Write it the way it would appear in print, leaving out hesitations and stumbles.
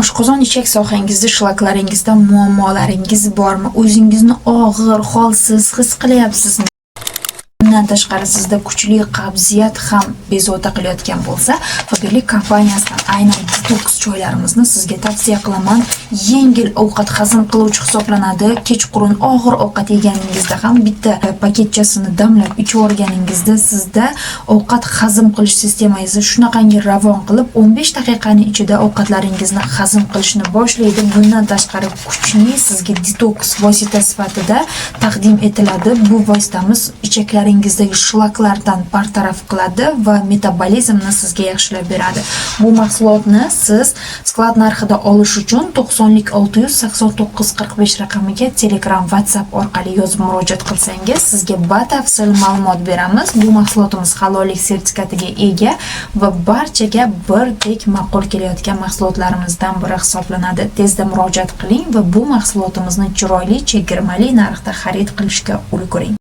Oshqozon ichak sohangizda shlaklaringizda muammolaringiz bormi? O'zingizni og'ir, holsiz his qilyapsizmi? Bundan tashqari sizda kuchli qabziyat ham bezovta qilayotgan bo'lsa, Faberlic kompaniyasidan aynan detoks choylarimizni sizga tavsiya qilaman. Yengil ovqat hazm qiluvchi hisoblanadi. Kechqurun og'ir ovqat yeganingizda ham bitta paketchasini damlab ichib o'rganingizda sizda ovqat hazm qilish sistemangizni shunaqangi ravon qilib 15 daqiqaning ichida ovqatlaringizni hazm qilishni boshlaydi. Bundan tashqari kuchli sizga detoks vosita sifatida taqdim etiladi. Bu vositamiz ichaklaringizdagi shlaklardan bartaraf qiladi va metabolizmni sizga yaxshilab beradi. Bu mahsulotni siz sklad narxida olish uchun 90 689 45 raqamiga Telegram, WhatsApp orqali yozib murojaat qilsangiz, sizga batafsil ma'lumot beramiz. Bu mahsulotimiz halollik sertifikatiga ega va barchaga birdek ma'qul kelayotgan mahsulotlarimizdan biri hisoblanadi. Tezda murojaat qiling va bu mahsulotimizni chiroyli, chegirmali narxda xarid qilishga ulguring.